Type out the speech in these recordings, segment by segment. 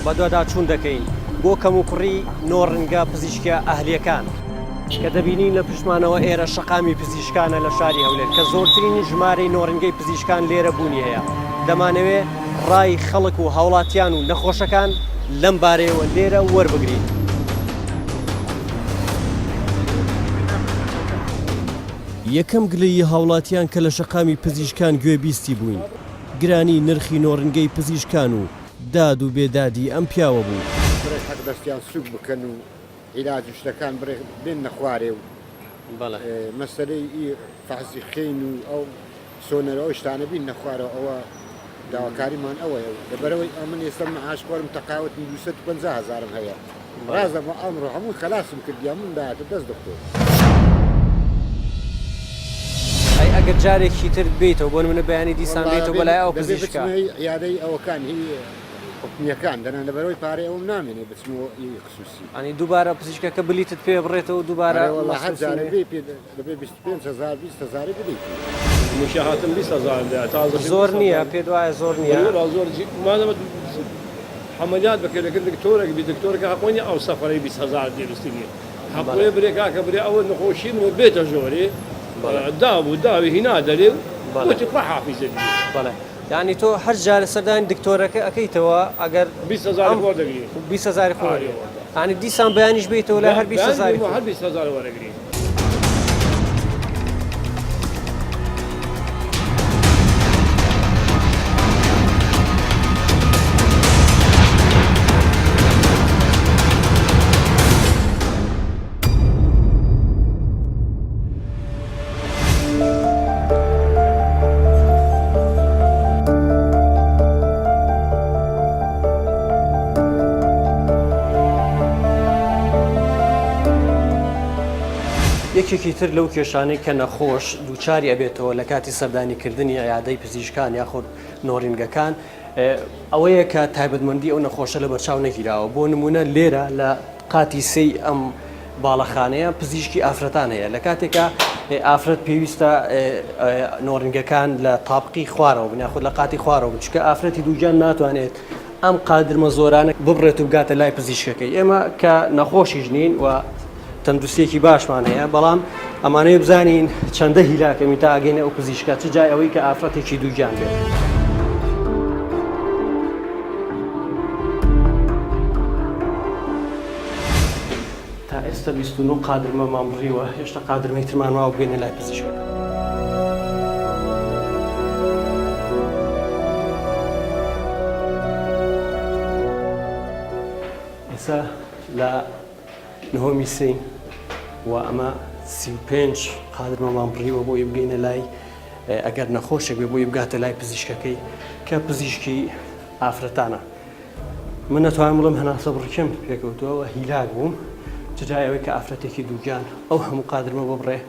بە دوواداچوون دەکەین بۆ کەم و کوڕی نۆڕنگە پزیشکە ئەهلیەکان کە دەبینین لە پشتمانەوە ئێرە شەقامی پزیشکانە لە شاری هەولێر کە زۆرترین ژمارەی نۆڕنگەی پزیشکان لێرە بوونی هەیە. دەمانەوێت ڕای خەڵک و هاوڵاتیان و نەخۆشەکان لەم بارەیەوە لێرە وەربگرین. یەکەم گلەیی هاوڵاتیان کە لە شەقامی پزیشکان گوێبیستی بووین گرانی نرخی نۆڕنگەی پزیشکان و داد و بێدادی ئەم پیاوە بوو. حەق دەستیان سوک بکەن و عیلاج شتەکان بێن نەخوارێ و مەسەلەی فەحزی خێن و ئەو سۆنەرە ئەو شتانە بین نەخوارەوە ئەوە داواکاریمان ئەوەیە لەبەرەوەی من ئێستا معاشکۆرم تەقاوت 250,000 هەیە ڕازەمە ئەمڕۆ هەموو خەلاسم کردیا من داهاتە دەست دکتۆر. ئەی ئەگەر جارێکی تر بێتەوە بۆ منە بەیانی دیسان بێتەوە بەلای ئەو پزیشکە یادەی ئەوەکان هی حکمیەکان دەنان لەبەرەوەی پارەی ئەوم نامێنێ بچمەوە خصوصی ئەنی دووبارە پزیشکەکە بلیتت پێ بڕێتەوە دووبارە لەبێ 25,000 20,000 بدەیت مشاهاتم 20,000 زۆر نییە پێ دوایە زۆر نییە زۆر مادەمە عملیات بکە لەکرد دکتۆرێک بی دکتۆرەکە حقۆنی ئەو سەفەرەی 20,000 دێویستی نیە حقۆیە برێکاکە برێ ئەوە نەخۆشین و بێتە ژۆرێ دابوو داوی هینا دەرێ وتی حافیزە بەڵێ یعنی تۆ هەر جارە سەردانی دکتۆرەکە ئەەکەیتەوە ئەگەر 20,000 وەردەگری 20,000 خۆری ینی دیسان بەیانیش بێتەوە لە هەر 20,000 وەرەگری. یەکێکی تر لەو کێشانەی کە نەخۆش دووچاری ئەبێتەوە لە کاتی سەردانیکردنی ئەیادەی پزیشکان یاخود نۆڕینگەکان ئەوەیە کە تایبەتمەندی ئەو نەخۆشە لە بەرچاو نەگیراوە. بۆ نمونە لێرە لە قاتی سەی ئەم باڵەخانەیە پزیشکی ئافرەتان هەیە لە کاتێکە ئافرەت پێویستە نۆڕینگەکان لە تاپقی خوارەوە بن یاخود لە قاتی خوارەوە بن چکە ئافرەتی دووجان ناتوانێت ئەم قادرمە زۆرانە ببڕێت و بگاتە لای پزیشکەکەی. ئێمە کە نەخۆشیش نین و تەندروستێکی باشمان هەیە بەڵام ئەمانەیە بزانین چەندە هیلاکەمی تا ئاگەینە ئەو پزیشکە چ جای ئەوەی کە ئافرەتێکی دووجان بێت. تا ئێستا 29 قادرمەمان بڕیوە هێشتا قادرمەی ترمان ماوە بگەینە لای پزیشکەکە. ئێستا لە نهۆمی سین و ئەمە 35 قادرمەمان بڕیوە بۆ بگەینە لای ئەگەر نەخۆشێک بێ بۆی بگاتە لای پزیشکەکەی کە پزیشکی ئافرەتانە. من نەتوانم بڵم هەناسە بڕکەم پێکەوتووەوە هیلاک بووم جای ئەوەی کە ئافرەتێکی دووگیان ئەو هەموو قادرمە ببڕێ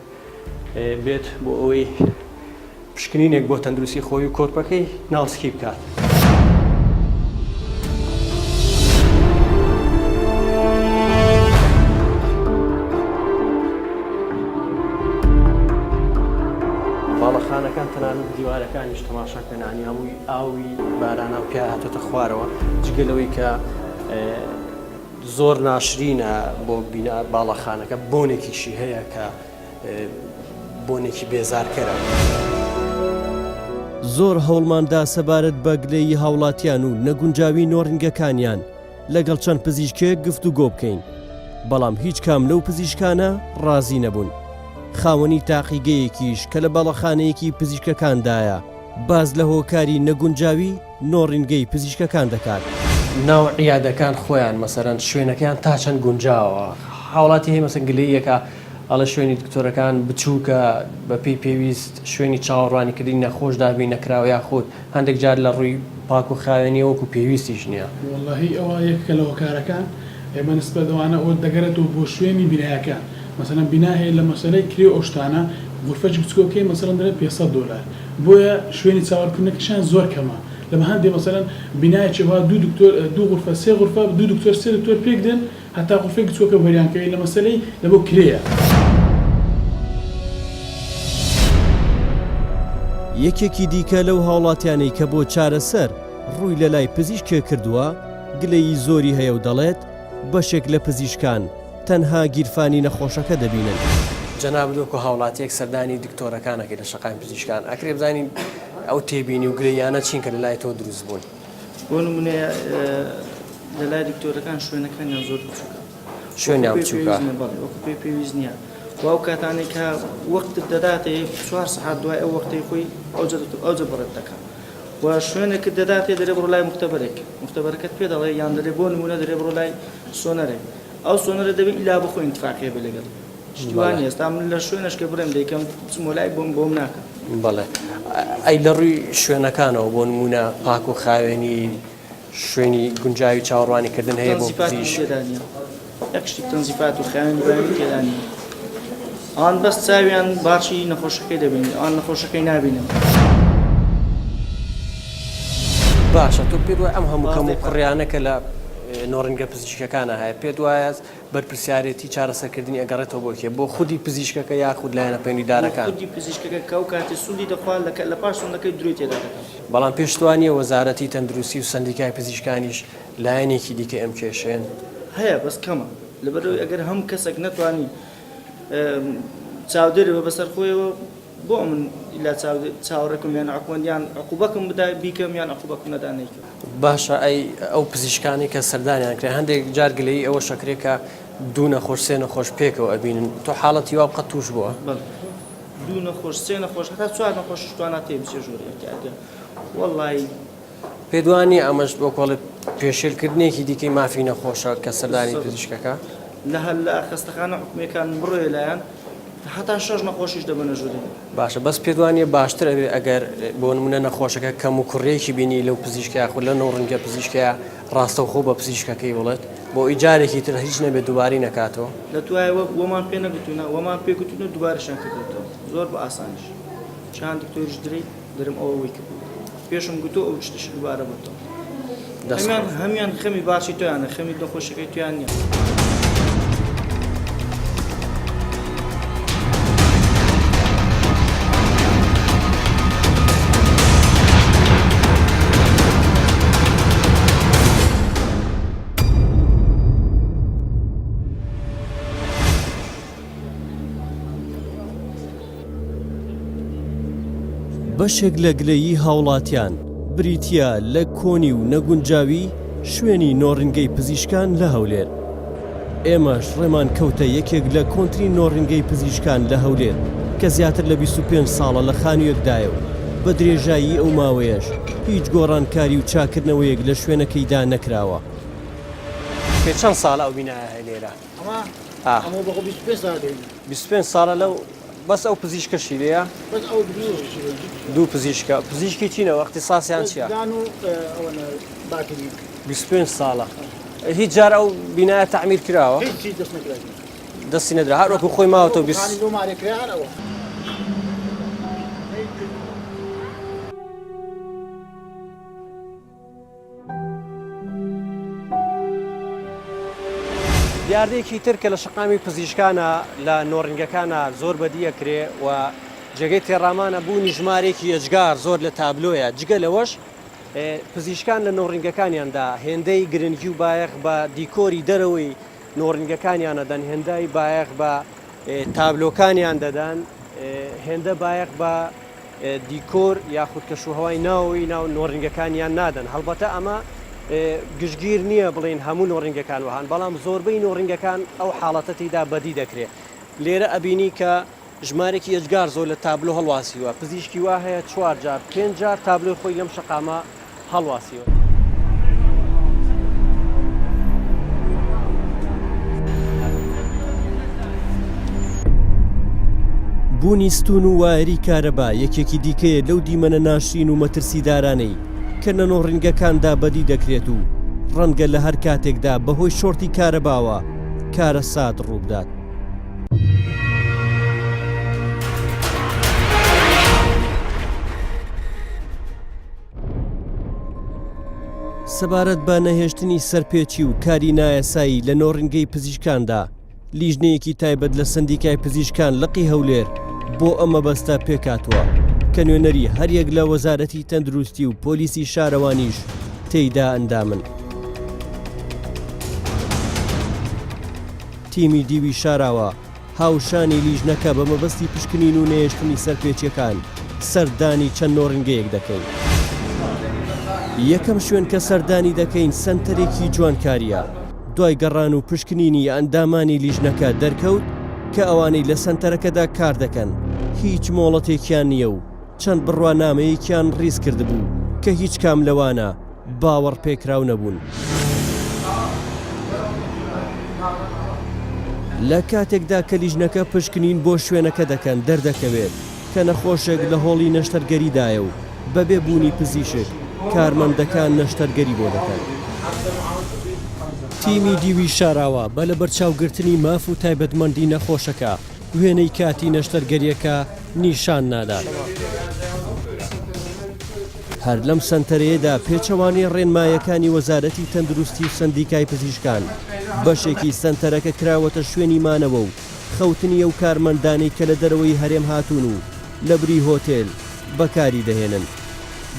بێت بۆ ئەوەی پشکنینێک بۆ تەندروستی خۆی و کۆرپەکەی ناوسکی بکات. باڵەخانەکان تەنانەت دیوارەکانیش تەماشاکەنانی هەمووی ئاوی بارانە و پیا هاتۆتە خوارەوە جگەلەوەی کە زۆر ناشرینە بۆ بینا باڵەخانەکە بۆنێکیشی هەیە کە بۆنێکی بێزارکەرە. زۆر هەوڵماندا سەبارەت بە گلەیی هاوڵاتیان و نەگونجاوی نۆڕینگەکانیان لەگەڵ چەند پزیشکێک گفتوگۆ بکەین بەڵام هیچ کام لەو پزیشکانە ڕازی نەبوون. خاوەنی تاقیگەیەکیش کە لە باڵەخانەیەکی پزیشکەکاندایە باز لە هۆکاری نەگونجاوی نۆڕینگەی پزیشکەکان دەکات. ناو عیادەکان خۆیان مەسەرەن شوێنەکەیان تا چەند گونجاوە هاوڵاتی هەیە مەسەن گلەیەکە ئەڵە شوێنی دکتۆرەکان بچووکە بەپێی پێویست شوێنی چاوەڕوانیکردنی نەخۆش دابی نەکراوە یاخود هەندێک جار لە ڕووی پاک و خاوێنی وەکو پێویستیش نییە. وەڵڵاهی ئەوە یەکە لە هۆکارەکان ئێمە نسبەت ئەوانە ئەوە دەگەرێتەوە بۆ شوێنی بینایەکان مثلا بنا هەیە لە مەسەلەی کرێ ئۆشتانە غورفەی بچکۆکەی مەسەڵەن دەرێت $500 بۆیە شوێنی چاوەڕکردنەکەشیان زۆر کەمە لەمە هەندێک مەسەلەن بینایەکی وا دوو غورفە سێ غورفە دوو دکتۆر سێ دکتۆر پێک دێن هەتا غورفەی بچکۆکە بەریانکەوی لە مەسەلەی لەبۆ کرێیە. یەکێکی دیکە لەو هاوڵاتیانەی کە بۆ چارەسەر ڕووی لە لای پزیشکێ کردووە گلەیی زۆری هەیە و دەڵێت بەشێک لە پزیشکان تەنها گیرفانی نەخۆشەکە دەبینن. جەناب دۆکۆ هاوڵاتیەک سەردانی دکتۆرەکانەکەی لە شەقامی پزیشکان ئەکرێ بزانین ئەو تێبینی و گلەیانە چین کە لەلای تۆ دروست بوون. بۆ نمونەیە لەلای دکتۆرەکان شوێنەکانیان زۆر بچووکە، شوێنیان بچووکە، وەکو پێی پێویست نییە. واو کاتانێک کە وەختت دەداتێ 4 سەعات دوای ئەو وەختەی خۆی ئەوجە بڕێت دەکات و شوێنێکت دەداتێ دەرێ بڕۆ لای مختبەرەکەت پێ دەڵێ یان دەرێ بۆ نمونە دەرێ بڕۆ لای سۆنەرێک ئەو سۆنەرە دەبێت ئیلا بخۆی ئینتفاقیە بێ لەگەڵ شتیوان ئێستا من لە شوێنەشکە بڕێم دەیکەم بچمۆ لای بۆم ناکەم. بەڵێ ئەی لە ڕووی شوێنەکانەوە بۆ نمونە پاک و خاوێنی شوێنی گونجاوی چاوەڕوانیکردن هەیە بۆ پزیشک یەک شتی تەنزیفات و خاوێنی تێدا نییە. ئەوان بەس چاویان باشی نەخۆشەکەی دەبینن، ئەوان نەخۆشەکەی نابینن. باشە تۆ پێت وایە ئەم هەموو کەم و کوڕیانەکە لە نۆڕنگە پزیشکەکانە هەیە پێت وایە بەرپرسیارەتی چارەسەرکردنی ئەگەڕێتەوە بۆ کێ بۆ خودی پزیشکەکە یاخود لایەنە پەیوەندیدارەکان خودی پزیشکەکە کە ئەو کاتی سوودی دەخوات لە پاش سوودەکەی دروی تێدا دەکات. بەڵام پێشتوانیە وەزارەتی تەندروستی و سندیکای پزیشکانیش لایەنێکی دیکە ئەم کێشێن هەیە بەس کەمە لەبەرەوەی ئەگەر هەم کەسێک نەتوانی چاودێرەوە بەسەر خۆیەوە بۆ من ئیلا چاوەڕێکم یان عقوبەندیان عقوبەکەم بدا بیکەم یان عقوبەکەم نەدانەیکەم. باشە ئەو پزیشکانی کە سەردانیان کرێ هەندێک جار گلەی ئەوە شەکرێکە دوو نەخۆش سێ نەخۆش پێکەوە ئەبینن تۆ حاڵەتی وا بقەت توش بووە؟ دوو نەخۆش سێ نەخۆش هەتا 4 نەخۆش توانات تێ بچێ ژوورێکیاتێ وەڵڵی پێدوانی ئەمەش بۆ کۆڵی پێشێلکردنێکی دیکەی مافی نەخۆشە کە سەردانی پزیشکەکە لە هەر لە خستەخانە حکومەکان بڕۆیە لایەن هەتا 6 نەخۆشیش دەبنە ژووری. باشە بەس پێدوانیە باشتر ئەبێ ئەگەر بۆ نمونە نەخۆشەکە کەم و کوڕێکی بینی لەو پزیشکیا خو لە نۆڕنگە پزیشکەیە ڕاستەوخۆ بە پزیشکەکەی وڵێت بۆ ئیجارێکی تر هیچ نەبێت دووباری نەکاتەوە لە توایەوە وەمان پێ نەگوتونە وەمان پێگوتونە دووبارەشان کردێتەوە زۆر بە ئاسانیش چند دکتۆریش دری دەرم ئەوەی کرد پێشم گوتۆ ئەو شتش دووبارە بێتەوە هەمیان خەمی باشی تۆیانە خەمی نەخۆشەکەی تویان نییە. بەشێک لە گلەیی هاوڵاتیان بریتیا لە کۆنی و نەگونجاوی شوێنی نۆڕنگەی پزیشکان لە هەولێر. ئێمەش ڕێمان کەوتە یەکێک لە کۆنتری نۆڕنگەی پزیشکان لە هەولێر کە زیاتر لە 25 ساڵە لە خانوویەکدایە و بە درێژایی ئەو ماوەیەش هیچ گۆڕانکاری و چاکردنەوەیەک لە شوێنەکەیدا نەکراوە. پێ چەند ساڵە ئەو بینایە هەیە لێرە؟ ئەمە بەخۆ 25 ساڵە لەو بەس ئەو پزیشکەشی لێیە؟ دوو پزیشکی چینە اختصاسیان چییە؟ 25 ساڵە هیچ جار ئەو بینایە تەعمیر کراوە؟ دەستی نەدرا هەر وەکو خۆی ماوەتەوە دیاردەیەکی تر کە لە شەقامی پزیشکانە لە نۆڕنگەکانە زۆر بەدیەکرێ و جێگەی تێڕامانە بوونی ژمارێکی ئەجگار زۆر لە تابلۆیە جگە لەوەش پزیشکان لە نۆڕنگەکانیاندا هێندەی گرنگی و بایەخ بە دیکۆری دەرەوەی نۆڕنگەکانیانە دەن هێندای بایەخ بە تابلۆکانیان دەدەن هێندە بایەخ بە دیکۆر یاخود کەشوهەوای ناوەوەی ناو نۆڕنگەکانیان نادەن هەڵبەتە ئەمە گشتگیر نییە بڵین هەموو نۆڕنگەکان وهان بەڵام زۆربەی نۆڕنگەکان ئەو حاڵەتە تێیدا بەدی دەکرێت لێرە ئەبینی کە ژمارێکی ئەجگار زۆر لە تابلۆ هەڵواسیوە پزیشکی وا هەیە 4 جار 5 جار تابلۆی خۆی لەم شەقامە هەڵواسیوە. بوونی ستون و وایری کارەبا یەکێکی دیکەیە لەو دیمەنە ناشرین و مەترسیدارانەی کە لە نۆڕنگەکاندا بەدی دەکرێت و ڕەنگە لە هەر کاتێکدا بەهۆی شۆرتی کارەباوە کارە سات ڕووبدات. سەبارەت بە نەهێشتنی سەرپێچی و کاری نایەسایی لە نۆڕنگەی پزیشکاندا لیژنەیەکی تایبەت لە سندیکای پزیشکان لەقی هەولێر بۆ ئەمە بەستە پێکاتوە کە نوێنەری هەریەک لە وەزارەتی تەندروستی و پۆلیسی شارەوانیش تێیدا ئەندامن. تیمی دیوی شاراوە هاوشانی لیژنەکە بە مەبەستی پشکنین و نێشتنی سەرپێچیەکان سەردانی چەند نۆڕنگەیەک دەکەین. یەکەم شوێن کە سەردانی دەکەین سنتەرێکی جوانکاریە. دوای گەڕان و پشکنینی ئەندامانی لیژنەکە دەرکەوت کە ئەوانەی لە سنتەرەکەدا کار دەکەن هیچ مۆڵەتێکیان نییە و چەند بڕوانامەیەکیان ڕیز کردبوو کە هیچ کام لەوانە باوەڕ پێکراو نەبوون. لە کاتێکدا کە لیژنەکە پشکنین بۆ شوێنەکە دەکەن دەردەکەوێت کە نەخۆشێک لە هۆڵی نەشتەرگەریدایە و بەبێ بوونی پزیشک کارمەندەکان نەشتەرگەری بۆ دەکەن. تیمی دیوی شاراوە بە لە بەرچاوگرتنی ماف و تایبەتمەندی نەخۆشەکە وێنەی کاتی نەشتەرگەریەکە نیشان نادات. هەر لەم سنتەرەیەدا پێچەوانی ڕێنمایەکانی وەزارەتی تەندروستی و سەندیکای پزیشکان بەشێکی سنتەرەکە کراوەتە شوێنی مانەوە و خەوتنی ئەو کارمەندانەی کە لە دەرەوەی هەرێم هاتوون و لە بری هۆتێل بەکاری دەهێنن.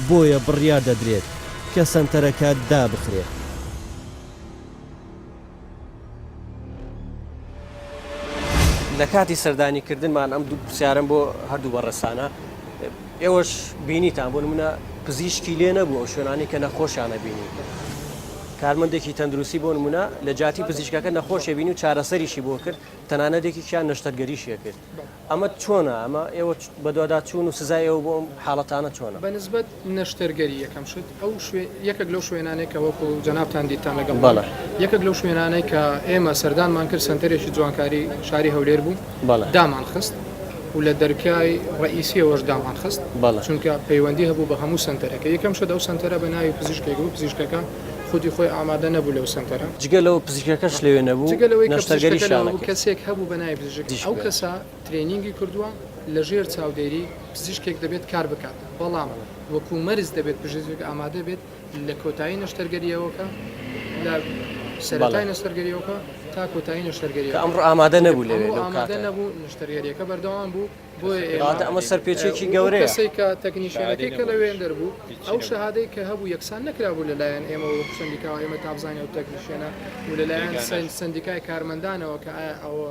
بۆیە بڕیار دەدرێت کە سنتەرەکە دابخرێت. لە کاتی سەردانیکردنمان ئەم دوو پرسیارم بۆ هەردوو بەڕێسانە ئێوەش بینیتان بۆ نمونە پزیشکی لێ نەبوو ئەو شوێنانی کە نەخۆشیانە بینی کارمەندێکی تەندروستی بۆ نمونە لە جاتی پزیشکەکە نەخۆشیە بینی و چارەسەریشی بۆ کرد تەنانەتێکیان نەشتەرگەریشیە کرد. ئەمە چۆنە ئەمە ئێوە بەدوادات چوون و سزای ئەوە بۆ حاڵەتانە چۆنە بەنسبەت نەشتەرگەری یەکەم شت ئەو یەکێک لەو شوێنانەی کە وەکو جەنابتان دیتان لەگەڵ یەکێک لەو شوێنانەی کە ئێمە سەردانمان کرد سنتەرێکی جوانکاری شاری هەولێر بوو دامان خست و لە دەرکای ڕئیسیەوەش دامان خست چونکە پەیوەندی هەبوو بە هەموو سنتەرەکە یەکەم شت ئەو سنتەرە بە ناوی پزیشکێک بوو پزیشکەکە خودی خۆی ئامادە نەبوو لەو سنتەرە جگە لەو پزیشکەکەش لەوێ نەبوو نەشتەرگەریشانە کەسێک هەبوو بە ناوی پزیشک ئەو کەسە ترێنینگی کردووە لە ژێر چاودێری پزیشکێک دەبێت کار بکات بەڵام وەکو مەرز دەبێت پزیشک ئامادە بێت لە کۆتایی نەشتەرگەریەوەکە لە سەرەتای نەشتەرگەریەوەکە تا کۆتایی نەشتەرگەری ئەمڕۆ ئامادە نەبوو لەوێ ئامادە نەبوو نەشتەرگەریەکە بەردەوام بوو بۆیە ئەمە سەرپێچێکی گەورەیە کەسێک کە تەکنیشیانەکەی کە لەوێن دەربوو ئەو شەهادەی کە هەبوو یەکسان نەکرابوو لەلایەن ئێمە و سندیکاوە ئێمە تابزانانی و تەکنیشیانە و لەلایەن سندیکای کارمەندانەوە کە ئەوە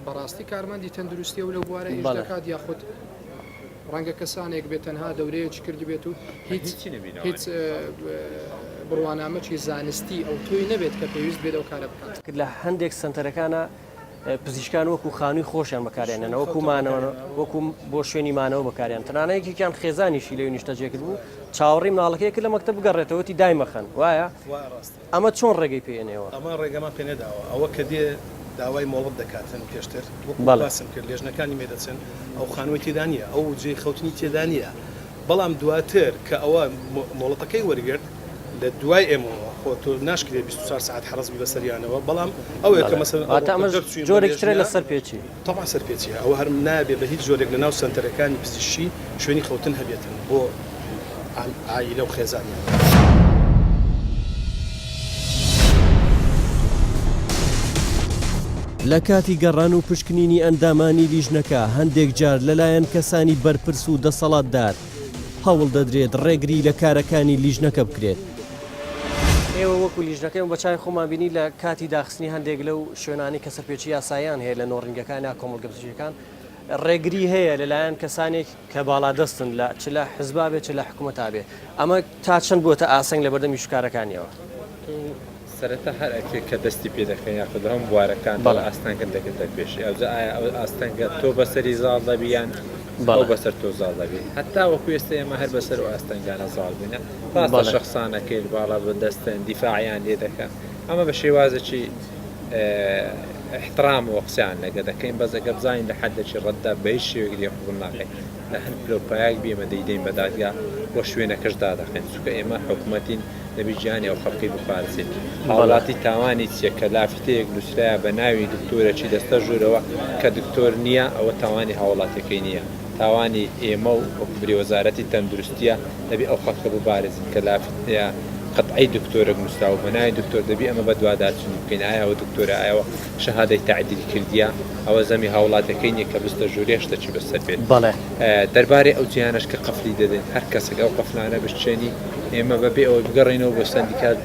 بەڕاستی کارمەندی تەندروستی و لەو بوارە ئیش دەکات یاخود ڕەنگە کەسانێک بێت تەنها دەورەیەکی کردی بێت و هیچ بڕوانامەکی زانستی ئەو تۆی نەبێت کە پێویست بێت ئەو کارە بکات لە هەندێک سنتەرەکانە پزیشکان وەکو خانووی خۆشیان بەکارێنەوە وەکو بۆ شوێنی مانەوە بەکاریان تەنانەیەکیان خێزانیشی لەوێ نیشتەجێکرد بوو چاوەڕی ماڵەکەی کرد لە مەکتەب بگەڕێتەوەتی دایمەخەن وایە ئەمە چۆن ڕێگەی پێێنەوە ئەمە ڕێگەمان پێ نەداوە ئەوە کە دێ داوای مۆڵەت دەکاتن پێشتر باسم کرد لێژنەکانی مێدەچن ئەو خانووی تێدانە ئەو جێ خەوتنی تێدانە بەڵام دواتر کە ئەوە مۆڵەتەکەی وەرگرت لە دوای ئێمەوە خۆ تۆ ناشکرێت 24 ساعت حرەزبی بەسەریانەوە بەڵام ئەوەیە کە جۆرێکترە لە سەرپێچی تەما سەرپێچی ئەوە هەر نابێت بە هیچ جۆرێک لە ناو سنتەرەکانی پزیشکی شوێنی خەوتن هەبێتن بۆ عائیلە و خێزانیان. لە کاتی گەڕان و پشکنینی ئەندامانی لیژنەکە هەندێک جار لەلایەن کەسانی بەرپرس و دەسەڵاتدار هەوڵ دەدرێت ڕێگری لە کارەکانی لیژنەکە بکرێت. ئێوە وەکو لیژنەکەی بەچای خۆمان بینی لە کاتی داخستنی هەندێک لەو شوێنانی کە سەرپێچی یاساییان هەیە لە نۆڕنگەکانی کۆمەڵگە پزیشکیەکان ڕێگری هەیە لەلایەن کەسانێک کە باڵادەستن لە چ لە حزبا بێت چ لە حکوومەتا بێ ئەمە تا چەند بۆتە ئاسنگ لە بەردەمی شکارەکانیەوە سەرەتا هەر ئەکێک کە دەستی پێ دەکەن یاخود هەم بوارەکان بەڵ ئاستانگە دەکردە پێشی ئەوجا ئایا ئەو ئاستەنگە تۆ بەسەری زاڵ دەبیان بەڵ بەسەر تۆ زاڵ دەبی هەتا وەکو ئێستا ئێمە هەر بەسەر و ئاستەنگانە زاڵ بینە ڕاستە شەخسانەکەی باڵا بەدەستن دیفاعیان لێ دەکەن ئەمە بە شێوازێکی احترام و قسەیان لەگە دەکەین بەس ئەگە بزانین لە حەدێکی ڕەتدا بە هیچ شێوەیەک لێ قبوڵ ناکەین لە هەر پلۆپایەک بێمە دەیدەین بە دادگا بۆ شوێنەکەش دادەخێن چونکە ئێمە حکوومەتین دەبی گیانی ئەو خەڵکی بپارێزین هاوڵاتی تاوانی چیە کە لافتەیەک نووسرایە بە ناوی دکتۆرەکی دەستە ژوورەوە کە دکتۆر نییە ئەوە تاوانی هاوڵاتەکەی نییە تاوانی ئێمە و وەزارەتی تەندروستیە دەبی ئەو خەڵکە بپارێزین کە لافتەیە قەتعی دکتۆرە نووسرا و بەناوی دکتۆر دەبی ئەمە بە دوواداچوونی بکەین ئایاوە دکتۆرە ئایەوە شەهادەی تعدیل کردیە ئەوە زەمی هاوڵاتەکەی نیە کە بستە ژوورێ شتەی بەسەر بێت دەربارەی ئەو جیانش کە قەفلی دەدەین هەر کەسێک ئەو قەفلانە بشتێنی ئێمە بەبێ ئەوە بگەڕێنەوە بۆ سندیکات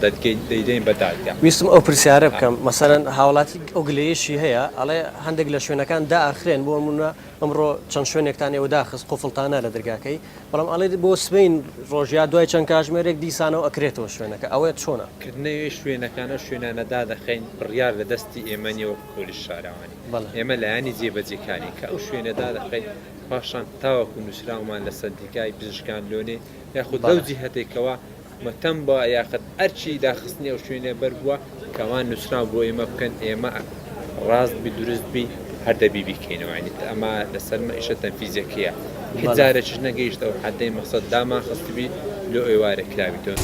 دەیدەین بەدادگا. ویستم ئەو پرسیارە بکەم مەسەرەن هاوڵاتی ئەو گلەیەشی هەیە ئەڵێ هەندێک لە شوێنەکان داخرێن بۆ نمونە ئەمڕۆ چەند شوێنێکتان ئێوە داخست قوفڵتانە لە دەرگاکەی بەڵام ئەڵێ بۆ سبەین ڕۆژیا دوای چەند کاژمێرێک دیسانەوە ئەکرێتەوە شوێنەکە ئەوەیە چۆنە کردنەوەی شوێنەکانە شوێنانەدا دەخەین بڕیار لە دەستی ئێمەنیەوە پۆلیس شارەوانی ئێمە لایانی جێبەجێکانی کە ئەو شوێنەدا دەخەین پاشان تاوەکو نووسراومان لە سەردیکای پزیشکان لۆنێ یاخود لەو جیهەتێکەوە مەتەم بە یاخت ئەرچی داخستنی ئەو شوێنە بەربووە کەوان نووسرا بۆ ئێمە بکەن ئێمە ڕاست بی دروست بی هەردەبی بیکەینەوەنیت ئەمە لەسەرمە ئیشە تەنفیزیەکەیە هیچ جارێکیش نەگەیشتە و حدەی مەقسەد دامان خستبی لە ئێوارە کراویتەوە.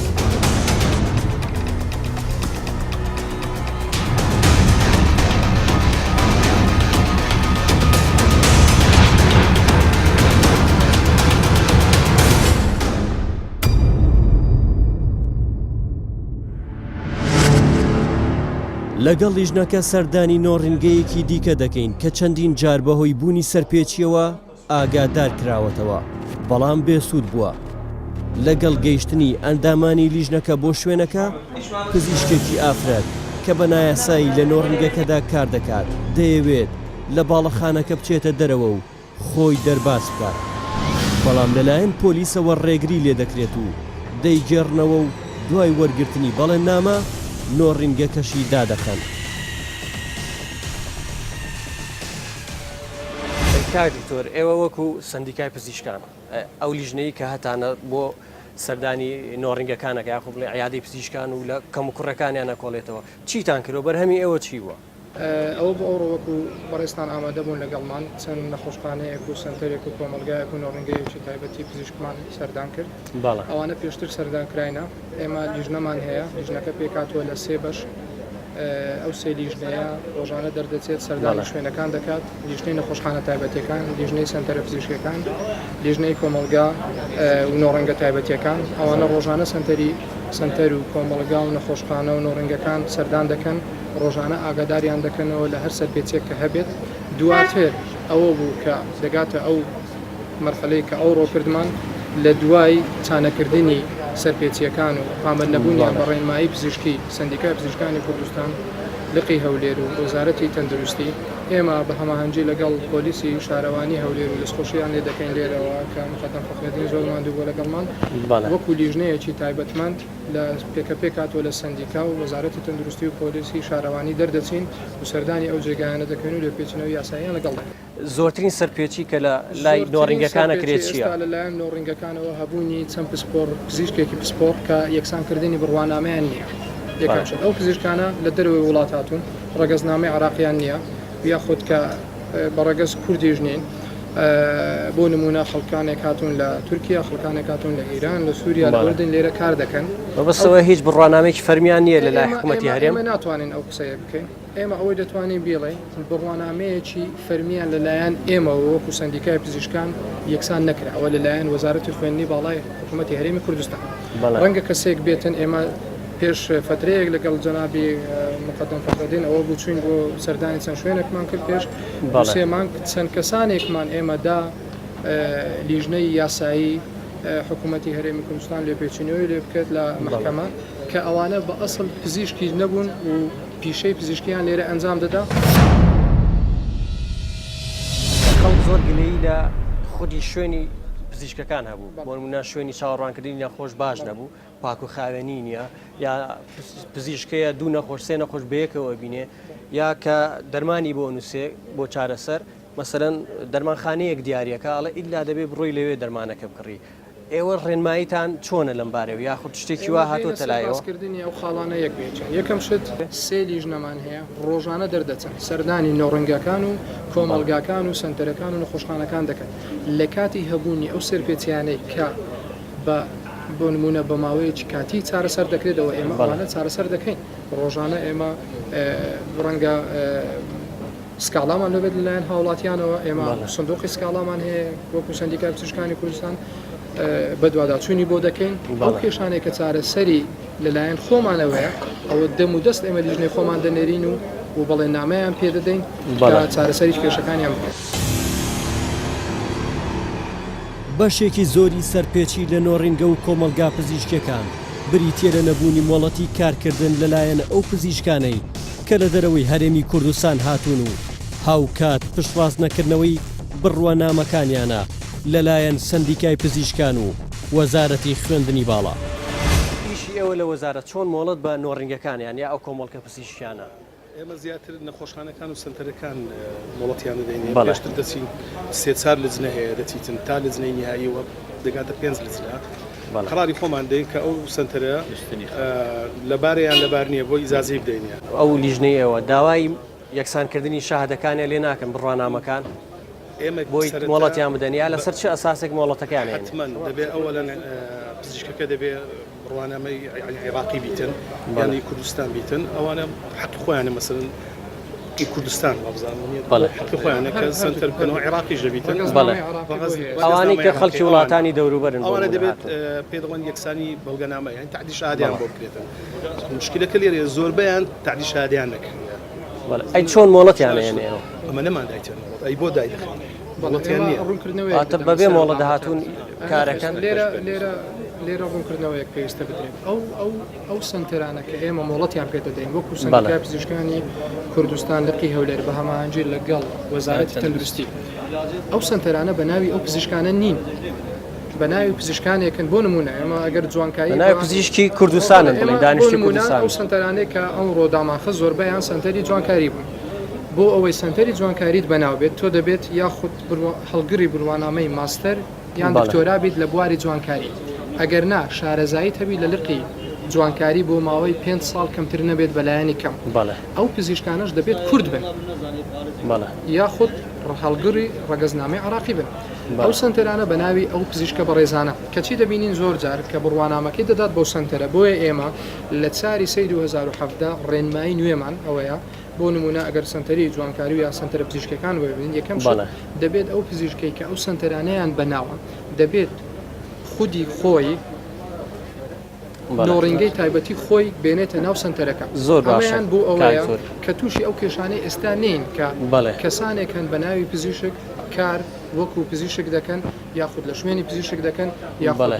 لەگەڵ لیژنەکە سەردانی نۆڕینگەیەکی دیکە دەکەین کە چەندین جار بەهۆی بوونی سەرپێچیەوە ئاگادار کراوەتەوە بەڵام بێسوود بووە. لەگەڵ گەیشتنی ئەندامانی لیژنەکە بۆ شوێنەکە پزیشکێکی ئافرەت کە بە نایاسایی لە نۆڕینگەکەدا کار دەکات دەیەوێت لە باڵەخانەکە بچێتە دەرەوە و خۆی دەرباز بکات بەڵام لەلایەن پۆلیسەوە ڕێگری لێ دەکرێت و دەیگێڕنەوە و دوای وەرگرتنی بەڵێنامە نۆڕینگەکەشی دادەکەن. کاکتۆر ئێوە وەکو سندیکای پزیشکان ئەو لیژنەی کە هەتانە بۆ سەردانی نۆڕینگەکانەکە یاخۆ بڵێ عیادەی پزیشکان و لە کەم و کوڕەکانیان نەکۆڵێتەوە چیتان کردەوە بەرهەمی ئێوە چی بووە؟ ئەوە بۆ ئەو ڕۆوەکو بەڕێستان ئامادە بوون لەگەڵمان چەند نەخۆشخانەیەک و سنتەرێک و کۆمەلگایەک و نۆڕینگەیەکی تایبەتی پزیشکمان سەردان کرد ئەوانە پێشتر سەردانکراینە ئێمە لیژنەمان هەیە لیژنەکە پێکاتوە لە سێ بەش ئەو سێ لیژنەیە ڕۆژانە دەردەچێت سەردانی شوێنەکان دەکات لیژنەی نەخۆشخانە تایبەتیەکان لیژنەی سنتەرە پزیشکەکان لیژنەی کۆمەلگا و نۆڕەنگە تایبەتیەکان ئەوانە ڕۆژانە سنتەر و کۆمەلگا و نەخۆشخانە و نۆڕەنگەکان سەردان دەکەن ڕۆژانە ئاگاداریان دەکەنەوە لە هەر سەرپێچێک کە هەبێت دواتر ئەوە بوو کە دەگاتە ئەو مەرحەلەی کە ئەو ڕۆکردمان لە دوای چانەکردنی سەرپێچیەکان و پامەر نەبوونیان بە ڕێنمایی پزیشکی سندیکای پزیشکانی کوردستان لقی هەولێر و وەزارەتی تەندروستی ئێمە بە هەماهەنگی لەگەڵ پۆلیسی شارەوانی هەولێر و دەستخۆشییان لێ دەکەین لێرەوە کە مقەدەم فەخرەدین زۆر ماندوو بۆ لەگەڵمان وەکو لیژنەیەکی تایبەتمەند لە پێکەپێک هاتووە لە سندیکا و وەزارەتی تەندروستی و پۆلیسی شارەوانی دەردەچین و سەردانی ئەو جێگایانە دەکەین و لێپێچینەوەی یاساییان لەگەڵ دەکەین. زۆرترین سەرپێچی کە لە لای نۆڕینگەکانە کرێت چییە؟ لەلایەن نۆڕینگەکانەوە هەبوونی چەند پسپۆر پزیشکێکی پسپۆر کە یەکسانکردنی بڕوانامەیان نییە. یەکەمشت ئەو پزیشکانە لە دەروی وڵات هاتوون ڕەگەزنامەی عراقیان نییە یاخود کە بەڕەگەز کوردیش نین بۆ نمونە خەڵکانێک هاتوون لە تورکیا خەڵکانێک هاتوون لە ئیران لە سووریا لە ئوردن لێرە کار دەکەن بەبستەوە هیچ بڕوانامێکی فەرمیان نییە لە لای حکوومەتی هەرێم ئێمە ناتوانین ئەو قسەیە بکەین ئێمە ئەوەی دەتوانین بیڵێ بڕوانامەیەکی فەرمیان لەلایەن ئێمەوە وەکو سندیکای پزیشکان یەکسان نەکرا ئەوە لەلایەن وەزارەتی خوێندنی باڵای حکوومەتی هەرێمی کوردستان ڕەنگە کەسێک بێتن ئێمە پێش فترەیەک لەگەڵ جەنابی مقەدەم فەخرەدین ئەوە بچوین بۆ سەردانی چەند شوێنێکمان کرد پێش سێمان چەند کەسانێکمان ئێمەدا لیژنەی یاسایی حکوومەتی هەرێمی کوردستان لێپێچینەوەی لێ بکرێت لە محکەمە کە ئەوانە بە ئەسڵ پزیشکی نەبوون و پیشەی پزیشکیان لێرە ئەنجام دەدا. خەڵک زۆر گلەی لە خودی شوێنی پزیشکەکان هەبوو بۆ نمونە شوێنی چاوەڕوانکردنی نەخۆش باش نەبوو پاک و خاوێنی نییە یا پزیشکەیە دوو نەخۆش سێ نەخۆش بەیەکەوە بینێ یا کە دەرمانی بۆ نووسێ بۆ چارەسەر مەسەرەن دەرمانخانەیەک دیارەکە ئەڵە ئیلا دەبێ بڕۆی لەوێ دەرمانەکە بکڕی ئێوە ڕێنماییتان چۆنە لەم بارەوە یاخود شتێکی وا هاتۆتە لایەوە باسکردنی ئەو خاڵانە یەک بێچن یەکەم شت سێ لیژنەمان هەیە ڕۆژانە دەردەچن سەردانی نۆڕەنگەکان و کۆمەلگاکان و سنتەرەکان و نەخۆشخانەکان دەکەن لە کاتی هەبوونی ئەو سەرپێچیانەی کە بۆ نمونە بە ماوەیەکی کاتی چارەسەر دەکرێتەوە ئێمە ئەوانە چارەسەر دەکەین ڕۆژانە ئێمە ڕەنگە سکاڵامان لەبێت لەلایەن هاوڵاتیانەوە ئێمە سندوقی سکاڵامان هەیە وەکو سندیکای پزیشکانی کوردستان بە دوواداچوونی بۆ دەکەین ئەو کێشانێک کە چارەسەری لەلایەن خۆمانەوەیە ئەوە دەم و دەست ئێمە لیژنەی خۆمان دەنێرین و بەڵێ نامەیان پێدەدەین چارەسەری کێشەکانیان بکەین. بەشێکی زۆری سەرپێچی لە نۆڕینگە و کۆمەلگا پزیشکەکان بریتیە لە نەبوونی مۆڵەتی کارکردن لەلایەن ئەو پزیشکانەی کە لە دەرەوەی هەرێمی کوردستان هاتوون و هاوکات پشتڕاست نەکردنەوەی بڕوانامەکانیانە لەلایەن سندیکای پزیشکان و وەزارەتی خوێندنی باڵا. ئیشی ئێوە لە وەزارەت چۆن مۆڵەت بە نۆڕینگەکانیان یا ئەو کۆمەڵکە پزیشکیانە؟ ئێمە زیاتر نەخۆشخانەکان و سنتەرەکان مۆڵەتیان دەدەین پێشتر دەچین سێ4 لجنە هەیە دەچیتن تا لجنەی نهاییەوە دەگاتە 5 لجنە قراری خۆمان دەین کە ئەو سنتەرە لەبارەیان لەبار نییە بۆ ئیزازەی بدەینە. ئەو لیژنەی ئێوە داوای یەکسانکردنی شاهدەکانە لێ ناکەن بڕوانامەکان بۆی مۆڵەتیان بدەنیا لەسەر چه ئەساسێک مۆڵەتەکان حتمەن دەبێت ئەوەلەن پزیشکەکە دەبێت ڕوانامەی عێراقی بیتن یانی کوردستان بیتن ئەوانە حەقی خۆیانە مەسەن کوردستان حەقی خۆیانە کە سنتەر بکەنەوە عێراقیش دەبیتن ئەوانەی کە خەڵکی وڵاتانی دەوروبەرن ئەوانە دەبێت پێدەڵێن یەکسانی بەڵگەنامە یان تعدی شادیان بۆ بکرێتن مشکلەکە لێرە زۆربیان تعدی شادیان نەکرد. ئەی چۆن مۆڵەتیانە هێنێەوە ئەمە نەمان دایتێن ئەی بۆ دایدەخێن ئاتە بەبێ مۆڵە داهاتوون کارەکەن لێرە ڕوونکردنەوەیەک پێویستە بدرێت ئەو سنتەرانە کە ئێمە مۆڵەتیان پێ دەدەین وەکو سندیکای پزیشکانی کوردستان لقی هەولێر بە هەماهەنگی لەگەڵ وەزارەتی تەندروستی ئەو سنتەرانە بە ناوی ئەو پزیشکانە نین بە ناوی پزیشکانێکن بۆ نمونە ئێمە ئەگەر جوانکایی ناوی پزیشکی کوردستانن بڵێن دانیشتوی کوردستان ئەو سنتەرانەی کە ئەم ڕۆداماخە زۆربەیان سنتەری جوانکاری بوون بۆ ئەوەی سنتەری جوانکاریت بەناو بێت تۆ دەبێت یاخود هەڵگری بڕوانامەی ماستەر یان دکتۆرا بیت لە بواری جوانکاری ئەگەر نا شارەزایی هەبی لە لقی جوانکاری بۆ ماوەی 5 ساڵ کەمتر نەبێت بەلایەنی کەم ئەو پزیشکانەش دەبێت کورد بن یاخود هەڵگری ڕەگەزنامەی عێراقی بن. ئەو سنتەرانە بە ناوی ئەو پزیشکە بەڕێزانە کەچی دەبینین زۆر جار کە بڕوانامەکەی دەدات بۆ سنتەرە بۆیە ئێمە لە چاری سەی 2017 ڕێنمایی نوێمان ئەوەیە بۆ نمونە ئەگەر سنتەری جوانکاری و یا سنتەرە پزیشکەکان ببین یەکەم دەبێت ئەو پزیشکەی کە ئەو سنتەرانەیان بەناوە دەبێت خودی خۆی نۆڕینگەی تایبەتی خۆی بێنێتە ناو سنتەرەکە ئەمەیان بۆ ئەوەیە کە تووشی ئەو کێشانەی ئێستا نین کە کەسانێکن بە ناوی پزیشک کار وەکو پزیشک دەکەن یاخود لە شوێنی پزیشک دەکەن یاخود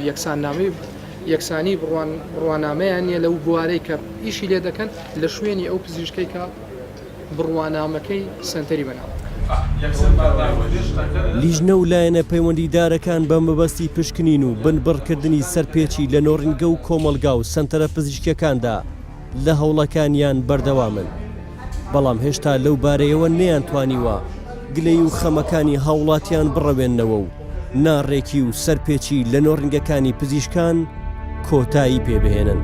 یەکسانی بڕوانامەیان نیە لەو بوارەی کە ئیشی لێ دەکەن لە شوێنی ئەو پزیشکەی کە بڕوانامەکەی سنتەری بەناو. لیژنە و لایەنە پەیوەندیدارەکان بە مەبەستی پشکنین و بنبڕکردنی سەرپێچی لە نۆڕینگە و کۆمەلگا و سنتەرە پزیشکەکاندا لە هەوڵەکانیان بەردەوامن بەڵام هێشتا لەو بارەیەوە نەیانتوانیوە گلەی و خەمەکانی هاوڵاتیان بڕەوێننەوە و ناڕێکی و سەرپێچی لە نۆڕینگەکانی پزیشکان کۆتایی پێبهێنن.